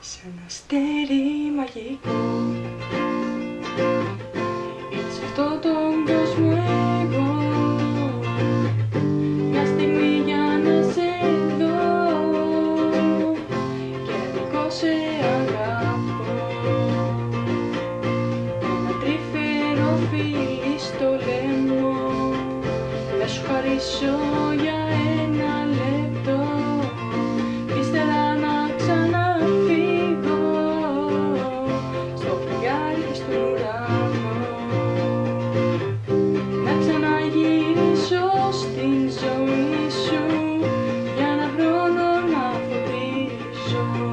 Είσαι ένα αστέρι μαγικό. Ήρθες σε αυτόν τον κόσμο εγώ, μια στιγμή για να σε δω και εγώ σε αγαπώ. Ένα τρυφερό φίλι στο λαιμό θα σου χαρίσω για ένα λεπτό, ύστερα να ξαναφύγω στο φεγγάρι στον ουρανό, να ξαναγυρίσω στην ζωή σου για ένα χρόνο να φωτίσω.